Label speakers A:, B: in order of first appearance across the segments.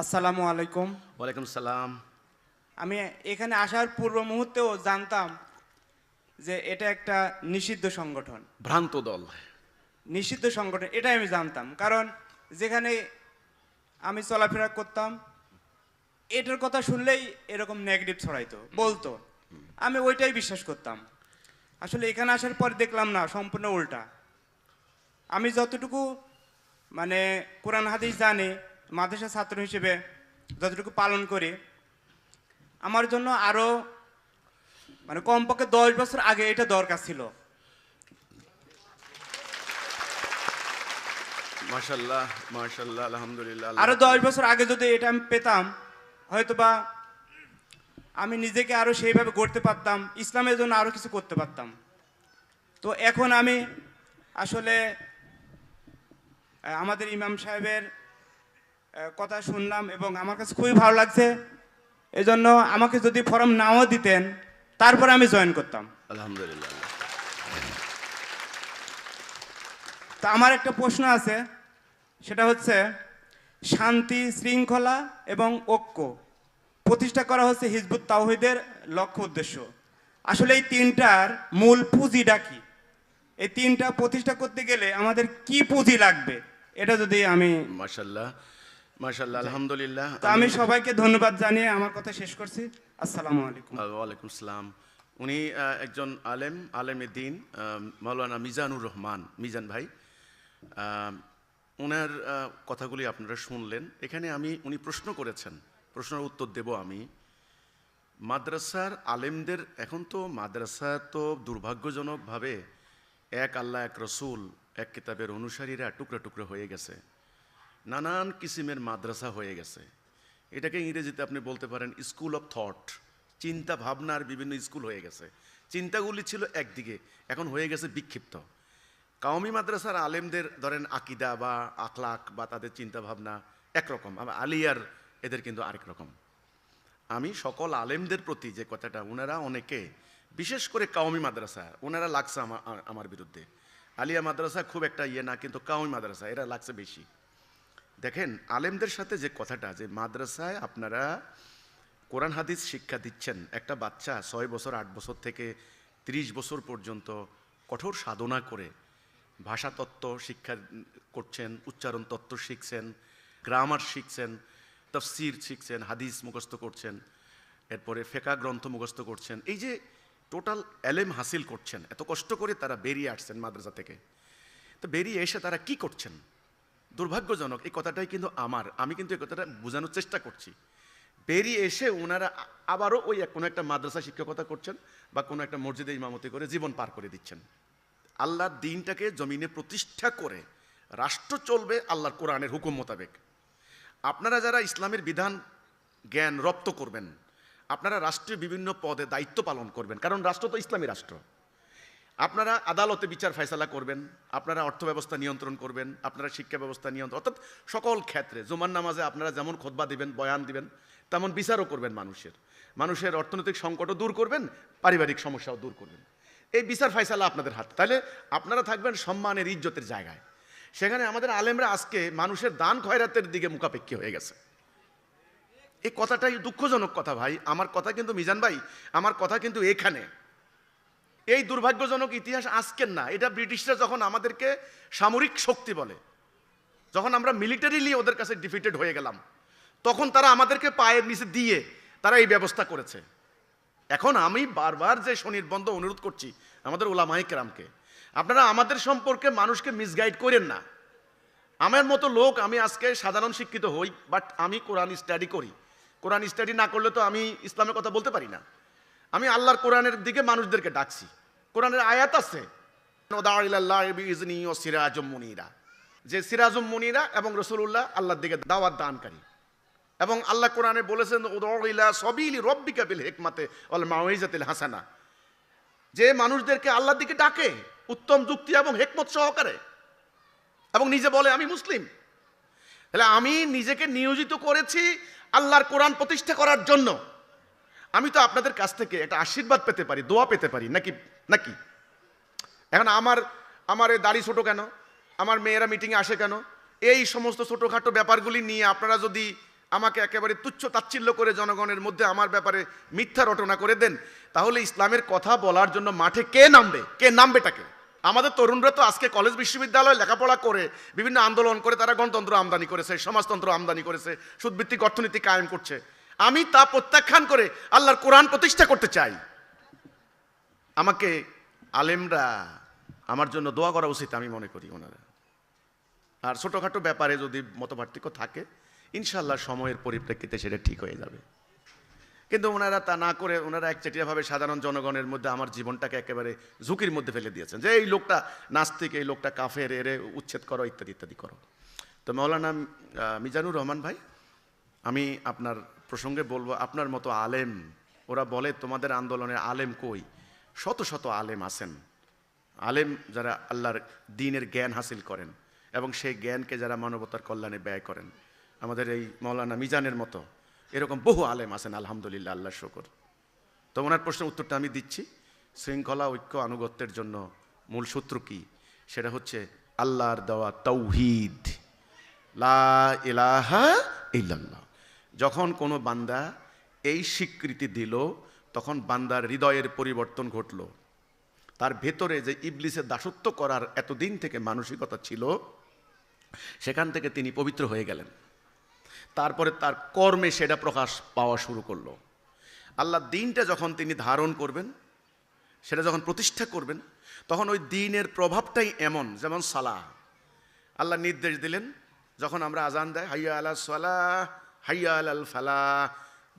A: আসসালামু আলাইকুম।
B: ওয়ালাইকুম সালাম।
A: আমি এখানে আসার পূর্ব মুহূর্তেও জানতাম যে এটা একটা নিষিদ্ধ সংগঠন।
B: ভ্রান্ত দল।
A: নিষিদ্ধ সংগঠন এটাই আমি জানতাম, কারণ যেখানে আমি চলাফেরা করতাম এটার কথা শুনলেই এরকম নেগেটিভ ছড়াইতো, বলতো। আমি ওইটাই বিশ্বাস করতাম। আসলে এখানে আসার পর দেখলাম না, সম্পূর্ণ উল্টা। আমি যতটুকু মানে কোরআন হাদিস জানি, মাদ্রাসা ছাত্র হিসেবে যতটুকু পালন করি, আমার জন্য আরো মানে কমপক্ষে 10 বছর আগে এটা দরকার ছিল।
B: মাশাআল্লাহ, মাশাআল্লাহ, আলহামদুলিল্লাহ।
A: আরো 10 বছর আগে যদি এটা আমি পেতাম, হয়তোবা আমি নিজেকে আরো সেইভাবে গড়তে পারতাম, ইসলামের জন্য আরো কিছু করতে পারতাম। তো এখন আমি আসলে আমাদের ইমাম সাহেবের কথা শুনলাম এবং আমার কাছে খুবই ভালো লাগছে। এই জন্য আমাকে যদি ফর্ম নাও দিতেন, তারপরে আমি জয়েন করতাম।
B: আলহামদুলিল্লাহ।
A: তা আমার একটা প্রশ্ন আছে, সেটা হচ্ছে শান্তি, শৃঙ্খলা এবং ঐক্য প্রতিষ্ঠা করা হচ্ছে হিজবুত তাওহীদের লক্ষ্য উদ্দেশ্য। আসলে এই তিনটার মূল পুঁজিটা কি? এই তিনটা প্রতিষ্ঠা করতে গেলে আমাদের কি পুঁজি লাগবে, এটা যদি আমি
B: মাশাআল্লাহ, মাশাআল্লাহ, আলহামদুলিল্লাহ।
A: তো আমি সবাইকে ধন্যবাদ জানিয়ে আমার কথা শেষ করছি। আসসালামু আলাইকুম।
B: ওয়ালাইকুম সালাম। উনি একজন আলেমে দ্বীন, মাওলানা মিজানুর রহমান, মিজান ভাই। ওনার কথাগুলি আপনারা শুনলেন। এখানে উনি প্রশ্ন করেছেন, প্রশ্নের উত্তর দেব আমি। মাদ্রাসার আলেমদের, এখন তো মাদ্রাসা তো দুর্ভাগ্যজনকভাবে এক আল্লাহ, এক রসুল, এক কিতাবের অনুসারীরা টুকরা টুকরা হয়ে গেছে। নানান কিসিমের মাদ্রাসা হয়ে গেছে। এটাকে ইংরেজিতে আপনি বলতে পারেন স্কুল অফ থট, চিন্তা ভাবনার বিভিন্ন স্কুল হয়ে গেছে। চিন্তাগুলি ছিল একদিকে, এখন হয়ে গেছে বিক্ষিপ্ত। কাওমি মাদ্রাসার আলেমদের ধরেন আকিদা বা আখলাক বা তাদের চিন্তা ভাবনা একরকম, আবার আলিয়ার এদের কিন্তু আরেক রকম। আমি সকল আলেমদের প্রতি যে কথাটা, ওনারা অনেকে, বিশেষ করে কাওমি মাদ্রাসা, ওনারা লাগছে আমার বিরুদ্ধে। আলিয়া মাদ্রাসা খুব একটা না, কিন্তু কাওমি মাদ্রাসা এরা লাগছে বেশি। দেখেন, আলেমদের সাথে যে কথাটা, যে মাদ্রাসায় আপনারা কোরআন হাদিস শিক্ষা দিচ্ছেন, একটা বাচ্চা 6 বছর 8 বছর থেকে 30 বছর পর্যন্ত কঠোর সাধনা করে ভাষাতত্ত্ব শিক্ষা করছেন, উচ্চারণ তত্ত্ব শিখছেন, গ্রামার শিখছেন, তাফসির শিখছেন, হাদিস মুখস্থ করছেন, এরপরে ফেকা গ্রন্থ মুখস্থ করছেন। এই যে টোটাল এলেম হাসিল করছেন, এত কষ্ট করে তারা বেরিয়ে আসছেন মাদ্রাসা থেকে। তো বেরিয়ে এসে তারা কি করছেন? দুর্ভাগ্যজনক, এই কথাটাই কিন্তু আমি কিন্তু এই কথাটা বোঝানোর চেষ্টা করছি। বেরিয়ে এসে ওনারা আবারও ওই কোনো একটা মাদ্রাসা শিক্ষকতা করছেন বা কোনো একটা মসজিদে ইমামতি করে জীবন পার করে দিচ্ছেন। আল্লাহর দ্বীনটাকে জমিনে প্রতিষ্ঠা করে রাষ্ট্র চলবে আল্লাহর কোরআনের হুকুম মোতাবেক। আপনারা যারা ইসলামের বিধান জ্ঞান রপ্ত করবেন, আপনারা রাষ্ট্রের বিভিন্ন পদে দায়িত্ব পালন করবেন, কারণ রাষ্ট্র তো ইসলামী রাষ্ট্র। আপনারা আদালতে বিচার ফয়সালা করবেন, আপনারা অর্থ ব্যবস্থা নিয়ন্ত্রণ করবেন, আপনারা শিক্ষা ব্যবস্থা নিয়ন্ত্রণ, অর্থাৎ সকল ক্ষেত্রে জুমার নামাজে আপনারা যেমন খুতবা দিবেন, বয়ান দিবেন, তেমন বিচারও করবেন। মানুষের অর্থনৈতিক সংকটও দূর করবেন, পারিবারিক সমস্যাও দূর করবেন। এই বিচার ফয়সালা আপনাদের হাতে। তাহলে আপনারা থাকবেন সম্মানের, ইজ্জতের জায়গায়। সেখানে আমাদের আলেমরা আজকে মানুষের দান খয়রাতের দিকে মুখাপেক্ষী হয়ে গেছে। এই কথাটাই দুঃখজনক কথা ভাই। আমার কথা কিন্তু মিজান ভাই, আমার কথা কিন্তু এখানে। এই দুর্ভাগ্যজনক ইতিহাস আজকের না, এটা ব্রিটিশরা যখন আমাদেরকে সামরিক শক্তি বলে, যখন আমরা মিলিটারিলি ওদের কাছে ডিফিটেড হয়ে গেলাম, তখন তারা আমাদেরকে পায়ের নিচে দিয়ে তারা এই ব্যবস্থা করেছে। এখন আমি বারবার যে স্বনির্বন্ধ অনুরোধ করছি আমাদের উলামায়ে কেরামকে, আপনারা আমাদের সম্পর্কে মানুষকে মিসগাইড করেন না। আমার মতো লোক, আমি আজকে সাধারণ শিক্ষিত হই, বাট আমি কোরআন স্টাডি করি। কোরআন স্টাডি না করলে তো আমি ইসলামের কথা বলতে পারি না। আমি আল্লাহর কোরআনের দিকে মানুষদেরকে ডাকছি। কোরআনের আয়াত আছে যে সিরাজুম মুনিরা এবং রসুল্লাহ আল্লাহর দিকে দাওয়াত দানকারী। এবং আল্লাহ কোরআনে বলেছেন সবিলি রব্বিকা বিল হিকমাতে ওয়াল মাউইজাতিল হাসানা, যে মানুষদেরকে আল্লাহর দিকে ডাকে উত্তম যুক্তি এবং হিকমত সহকারে, এবং নিজে বলে আমি মুসলিম। তাহলে আমি নিজেকে নিয়োজিত করেছি আল্লাহর কোরআন প্রতিষ্ঠা করার জন্য। আমি তো আপনাদের কাছ থেকে একটা আশীর্বাদ পেতে পারি, দোয়া পেতে পারি, নাকি? এখন আমার দাড়ি ছোট কেন, আমার মেয়েরা মিটিংয়ে আসে কেন, এই সমস্ত ছোটোখাটো ব্যাপারগুলি নিয়ে আপনারা যদি আমাকে একেবারে তুচ্ছ তাচ্ছিল্য করে জনগণের মধ্যে আমার ব্যাপারে মিথ্যা রটনা করে দেন, তাহলে ইসলামের কথা বলার জন্য মাঠে কে নামবেটাকে? আমাদের তরুণরা তো আজকে কলেজ বিশ্ববিদ্যালয়ে লেখাপড়া করে বিভিন্ন আন্দোলন করে তারা গণতন্ত্র আমদানি করেছে, সমাজতন্ত্র আমদানি করেছে, সুদভিত্তিক অর্থনীতি কায়েম করছে। আমি তা প্রত্যাখ্যান করে আল্লাহর কোরআন প্রতিষ্ঠা করতে চাই। আমাকে আলেমরা আমার জন্য দোয়া করা উচিত আমি মনে করি ওনারা। আর ছোটোখাটো ব্যাপারে যদি মতপার্থক্য থাকে ইনশাল্লাহ সময়ের পরিপ্রেক্ষিতে সেটা ঠিক হয়ে যাবে। কিন্তু ওনারা তা না করে ওনারা একচেটিয়াভাবে সাধারণ জনগণের মধ্যে আমার জীবনটাকে একেবারে ঝুঁকির মধ্যে ফেলে দিয়েছেন, যে এই লোকটা নাস্তিক, এই লোকটা কাফের, এরে উচ্ছেদ করো ইত্যাদি ইত্যাদি করো। তো মাওলানা মিজানুর রহমান ভাই, আমি আপনার প্রসঙ্গে বলবো, আপনার মতো আলেম, ওরা বলে তোমাদের আন্দোলনের আলেম কই? শত শত আলেম আছেন, আলেম যারা আল্লাহর দ্বীনের জ্ঞান হাসিল করেন এবং সেই জ্ঞানকে যারা মানবতার কল্যাণে ব্যয় করেন। আমাদের এই মাওলানা মিজানের মতো এরকম বহু আলেম আছেন, আলহামদুলিল্লাহ, আল্লাহর শুকর। তো ওনার প্রশ্নের উত্তরটা আমি দিচ্ছি। শৃঙ্খলা, ঐক্য, আনুগত্যের জন্য মূল সূত্র কি? সেটা হচ্ছে আল্লাহর দেওয়া তাওহীদ, লা ইলাহা ইল্লাল্লাহ। যখন কোনো বান্দা এই স্বীকৃতি দিল তখন বান্দার হৃদয়ের পরিবর্তন ঘটল। তার ভেতরে যে ইবলিসের দাসত্ব করার এতদিন থেকে মানসিকতা ছিল সেখান থেকে তিনি পবিত্র হয়ে গেলেন। তারপরে তার কর্মে সেটা প্রকাশ পাওয়া শুরু করলো। আল্লাহ দ্বীনটা যখন তিনি ধারণ করবেন, সেটা যখন প্রতিষ্ঠা করবেন, তখন ওই দ্বীনের প্রভাবটাই এমন, যেমন সালাহ। আল্লাহ নির্দেশ দিলেন, যখন আমরা আজান দেয় হাইয়া আলা সালাহ হাইয়া আলাল ফালাহ,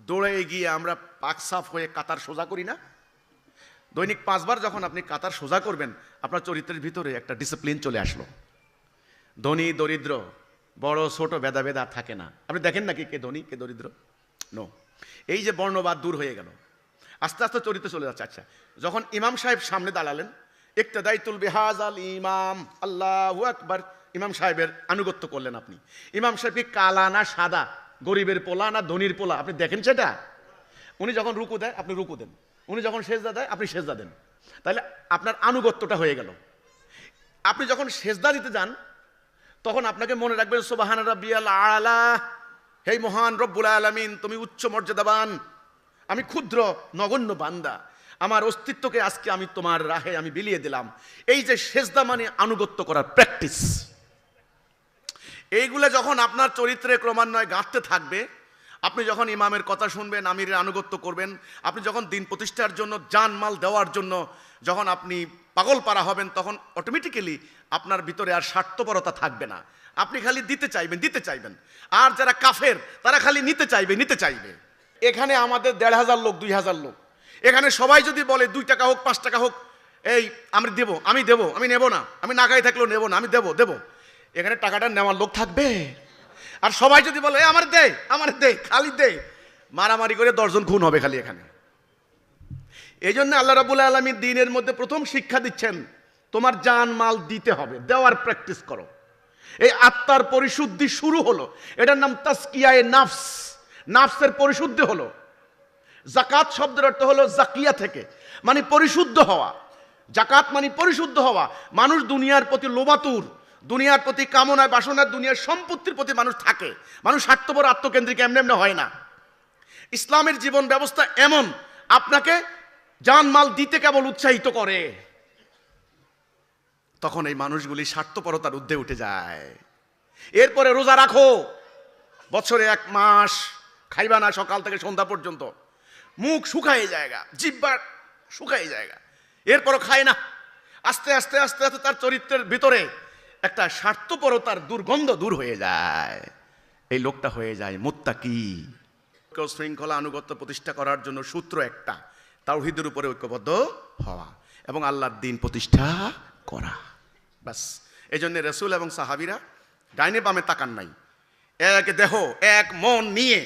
B: দৌড়ে গিয়ে আমরা পাক সাফ হয়ে কাতার সোজা করি না? দৈনিক 5 বার যখন আপনি কাতার সোজা করবেন, আপনার চরিত্রের ভিতরে একটা ডিসিপ্লিন চলে আসলো। ধনী দরিদ্র, বড় ছোট ভেদা থাকে না। আপনি দেখেন নাকি কে ধনী কে দরিদ্র? নো। এই যে বর্ণবাদ দূর হয়ে গেল, আস্তে আস্তে চরিত্র চলে যাচ্ছে। আচ্ছা, যখন ইমাম সাহেব সামনে দাঁড়ালেন, ইক্তাদাইতুল বিহাজাল ইমাম, আল্লাহু আকবার, ইমাম সাহেবের আনুগত্য করলেন আপনি। ইমাম সাহেব কি কালা না সাদা, গরিবের পোলা না ধনীর পোলা, আপনি দেখেন সেটা? উনি যখন রুকু দেয় আপনি রুকু দেন, উনি যখন সেজদা দেয় আপনি সেজদা দেন। তাহলে আপনার আনুগত্যটা হয়ে গেল। আপনি যখন সেজদা দিতে যান তখন আপনাকে মনে রাখবেন সুবহান রাব্বিয়াল আলা, হে মহান রব্বুল আলামিন, তুমি উচ্চ মর্যাদাবান, আমি ক্ষুদ্র নগণ্য বান্দা, আমার অস্তিত্বকে আজকে আমি তোমার রাহে আমি বিলিয়ে দিলাম। এই যে সেজদা মানে আনুগত্য করার প্র্যাকটিস, এইগুলো যখন আপনার চরিত্রে ক্রমান্বয়ে গাঁথতে থাকবে, আপনি যখন ইমামের কথা শুনবেন, আমিরের আনুগত্য করবেন, আপনি যখন দিন প্রতিষ্ঠার জন্য জানমাল দেওয়ার জন্য যখন আপনি পাগল পারা হবেন, তখন অটোমেটিক্যালি আপনার ভিতরে আর স্বার্থপরতা থাকবে না। আপনি খালি দিতে চাইবেন। আর যারা কাফের তারা খালি নিতে চাইবে। এখানে আমাদের 1,500 লোক 2,000 লোক, এখানে সবাই যদি বলে 2 টাকা হোক 5 টাকা হোক, এই আমি দেবো, আমি নেব না, আমি না খাই থাকলেও নেব না, আমি দেবো, এখানে টাকাটা নেওয়ার লোক থাকবে? আর সবাই যদি বলে আমার দে খালি দে, মারামারি করে 10 জন খুন হবে খালি এখানে। এই জন্য আল্লাহ রাব্বুল আলামিন দ্বীনের মধ্যে প্রথম শিক্ষা দিচ্ছেন, তোমার জান মাল দিতে হবে, দেওয়ার প্র্যাকটিস করো। এই আত্মার পরিশুদ্ধি শুরু হলো, এটার নাম তাসকিয়ায়ে নাফস, নাফসের পরিশুদ্ধি হলো। যাকাত শব্দের অর্থ হলো জাকিয়া থেকে, মানে পরিশুদ্ধ হওয়া। যাকাত মানে পরিশুদ্ধ হওয়া। মানুষ দুনিয়ার প্রতি লোভাতুর, দুনিয়ার প্রতি কামনায় বাসনার, দুনিয়ার সম্পত্তির প্রতি মানুষ থাকে। মানুষ স্বার্থপর আত্মকেন্দ্রিক এমনি হয় না। ইসলামের জীবন ব্যবস্থা এমন, আপনাকে জানমাল দিতে কেবল উৎসাহিত করে। তখন এই মানুষগুলি স্বার্থপরতার ঊর্ধ্বে উঠে যায়। এরপরে রোজা রাখো, বছরে 1 মাস খাইবা না সকাল থেকে সন্ধ্যা পর্যন্ত, মুখ শুকায় জায়গা, জিহ্বা শুকায় জায়গা, এরপরও খায় না। আস্তে আস্তে তার চরিত্রের ভিতরে একটা স্বার্থপরতার দুর্গন্ধ দূর হয়ে যায়। এই লোকটা হয়ে যায় মুত্তাকি। শৃঙ্খলা আনুগত্য প্রতিষ্ঠা করার জন্য সূত্র একটা, তাওহীদের উপরে ঐক্যবদ্ধ হওয়া এবং আল্লাহর দ্বীন প্রতিষ্ঠা করা, বাস। এই জন্য রাসূল এবং সাহাবীরা ডাইনে বামে তাকান নাই, এক দেহ এক মন নিয়ে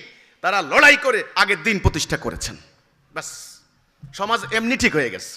B: তারা লড়াই করে আগে দ্বীন প্রতিষ্ঠা করেছেন, বাস। সমাজ এমনি ঠিক হয়ে গেছে।